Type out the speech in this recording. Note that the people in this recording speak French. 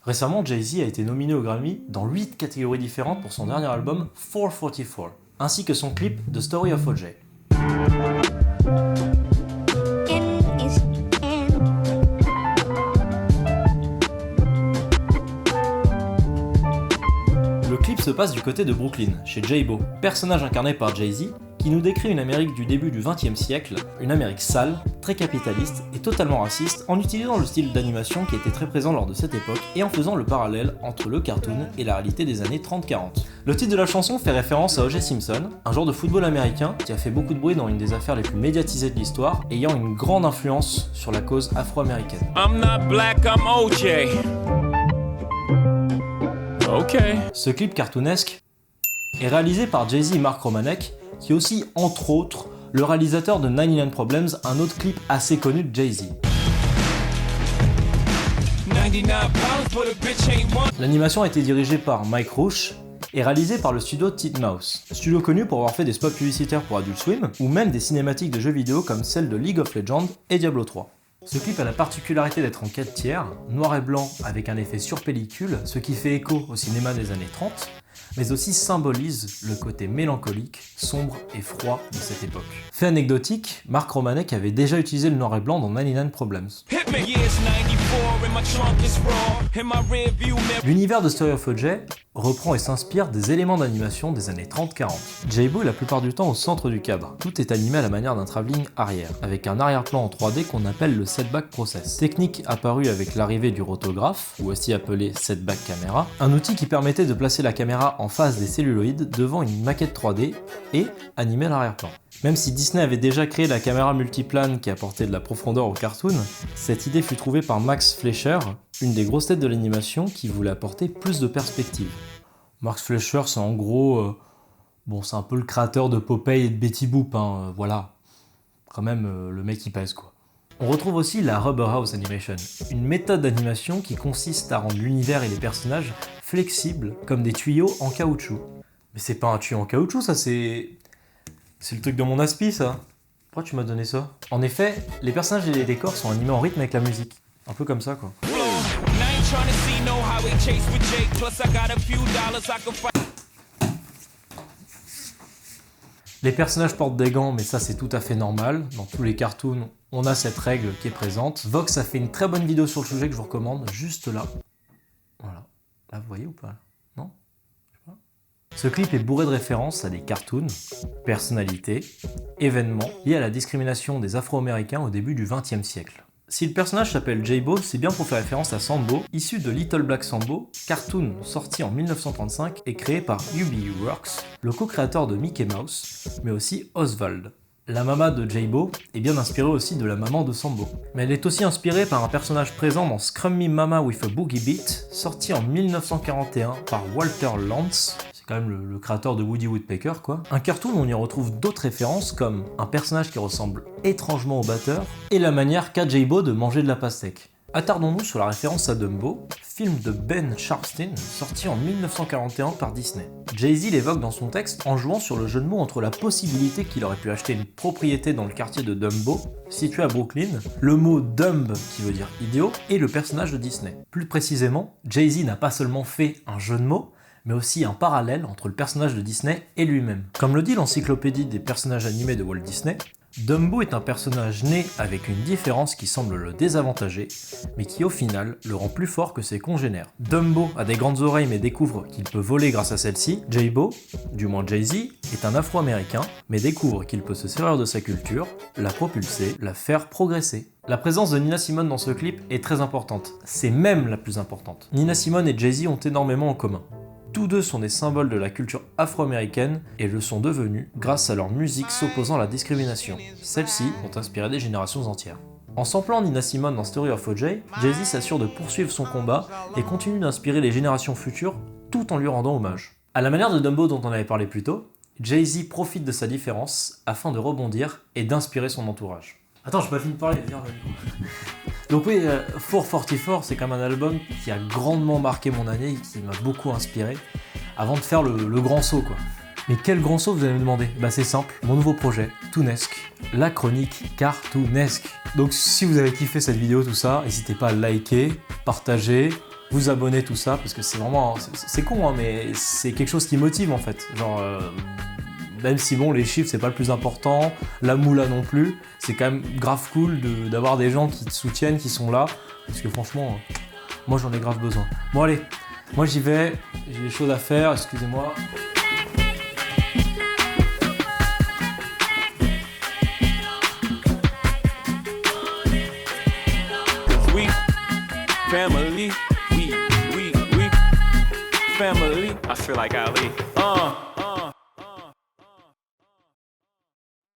Récemment, Jay-Z a été nominé au Grammy dans 8 catégories différentes pour son dernier album 444, ainsi que son clip The Story of O.J. Le clip se passe du côté de Brooklyn, chez J-Bo, personnage incarné par Jay-Z, qui nous décrit une Amérique du début du XXe siècle, une Amérique sale, très capitaliste et totalement raciste, en utilisant le style d'animation qui était très présent lors de cette époque et en faisant le parallèle entre le cartoon et la réalité des années 30-40. Le titre de la chanson fait référence à O.J. Simpson, un joueur de football américain qui a fait beaucoup de bruit dans une des affaires les plus médiatisées de l'histoire, ayant une grande influence sur la cause afro-américaine. I'm not black, I'm O.J. Ok. Ce clip cartoonesque est réalisé par Jay-Z et Mark Romanek, qui est aussi, entre autres, le réalisateur de 99 Problems, un autre clip assez connu de Jay-Z. L'animation a été dirigée par Mike Roche et réalisée par le studio Titmouse, studio connu pour avoir fait des spots publicitaires pour Adult Swim, ou même des cinématiques de jeux vidéo comme celle de League of Legends et Diablo 3. Ce clip a la particularité d'être en 4 tiers, noir et blanc avec un effet sur pellicule, ce qui fait écho au cinéma des années 30, mais aussi symbolise le côté mélancolique, sombre et froid de cette époque. Fait anecdotique, Mark Romanek avait déjà utilisé le noir et blanc dans 99 Problems. L'univers de Story of O.J. reprend et s'inspire des éléments d'animation des années 30-40. J-Bo est la plupart du temps au centre du cadre. Tout est animé à la manière d'un travelling arrière, avec un arrière-plan en 3D qu'on appelle le setback process. Technique apparue avec l'arrivée du rotographe, ou aussi appelé setback camera, un outil qui permettait de placer la caméra en face des celluloïdes devant une maquette 3D et animer l'arrière-plan. Même si Disney avait déjà créé la caméra multiplane qui apportait de la profondeur au cartoon, cette idée fut trouvée par Max Fleischer, une des grosses têtes de l'animation qui voulait apporter plus de perspective. Max Fleischer, c'est en gros... c'est un peu le créateur de Popeye et de Betty Boop, voilà. Quand même, le mec il pèse, quoi. On retrouve aussi la Rubber House Animation, une méthode d'animation qui consiste à rendre l'univers et les personnages flexibles comme des tuyaux en caoutchouc. Mais c'est pas un tuyau en caoutchouc, ça c'est le truc de mon aspi, ça. Pourquoi tu m'as donné ça? En effet, les personnages et les décors sont animés en rythme avec la musique. Un peu comme ça, quoi. Les personnages portent des gants, mais ça c'est tout à fait normal. Dans tous les cartoons, on a cette règle qui est présente. Vox a fait une très bonne vidéo sur le sujet que je vous recommande, juste là. Voilà. Là, vous voyez ou pas? Non? Ce clip est bourré de références à des cartoons, personnalités, événements liés à la discrimination des Afro-Américains au début du XXe siècle. Si le personnage s'appelle J-Bo, c'est bien pour faire référence à Sambo, issu de Little Black Sambo, cartoon sorti en 1935 et créé par UBU Works, le co-créateur de Mickey Mouse, mais aussi Oswald. La maman de J-Bo est bien inspirée aussi de la maman de Sambo. Mais elle est aussi inspirée par un personnage présent dans Scrum Me Mama with a Boogie Beat, sorti en 1941 par Walter Lantz, c'est quand même le créateur de Woody Woodpecker, quoi. Un cartoon où on y retrouve d'autres références comme un personnage qui ressemble étrangement au batteur et la manière qu'a J-Bo de manger de la pastèque. Attardons-nous sur la référence à Dumbo, film de Ben Sharpstein, sorti en 1941 par Disney. Jay-Z l'évoque dans son texte en jouant sur le jeu de mots entre la possibilité qu'il aurait pu acheter une propriété dans le quartier de Dumbo, situé à Brooklyn, le mot Dumb qui veut dire idiot, et le personnage de Disney. Plus précisément, Jay-Z n'a pas seulement fait un jeu de mots, mais aussi un parallèle entre le personnage de Disney et lui-même. Comme le dit l'encyclopédie des personnages animés de Walt Disney, Dumbo est un personnage né avec une différence qui semble le désavantager, mais qui au final le rend plus fort que ses congénères. Dumbo a des grandes oreilles mais découvre qu'il peut voler grâce à celles-ci. J-Bo, du moins Jay-Z, est un Afro-Américain, mais découvre qu'il peut se servir de sa culture, la propulser, la faire progresser. La présence de Nina Simone dans ce clip est très importante, c'est même la plus importante. Nina Simone et Jay-Z ont énormément en commun. Tous deux sont des symboles de la culture afro-américaine et le sont devenus grâce à leur musique s'opposant à la discrimination. Celles-ci ont inspiré des générations entières. En samplant Nina Simone dans Story of O.J., Jay-Z s'assure de poursuivre son combat et continue d'inspirer les générations futures tout en lui rendant hommage. À la manière de Dumbo dont on avait parlé plus tôt, Jay-Z profite de sa différence afin de rebondir et d'inspirer son entourage. Attends, j'ai pas fini de parler, viens. Donc oui, 444, c'est quand même un album qui a grandement marqué mon année et qui m'a beaucoup inspiré avant de faire le grand saut, quoi. Mais quel grand saut, vous allez me demander? Bah c'est simple, mon nouveau projet, Toonesque, la chronique cartoonesque. Donc si vous avez kiffé cette vidéo, tout ça, n'hésitez pas à liker, partager, vous abonner, tout ça, parce que c'est vraiment, c'est con, hein, mais c'est quelque chose qui motive en fait. Genre, même si bon, les chiffres c'est pas le plus important, la moula non plus, c'est quand même grave cool d'avoir des gens qui te soutiennent, qui sont là, parce que franchement, moi j'en ai grave besoin. Bon allez, moi j'y vais, j'ai des choses à faire, excusez-moi. Family, we family. I feel like Ali.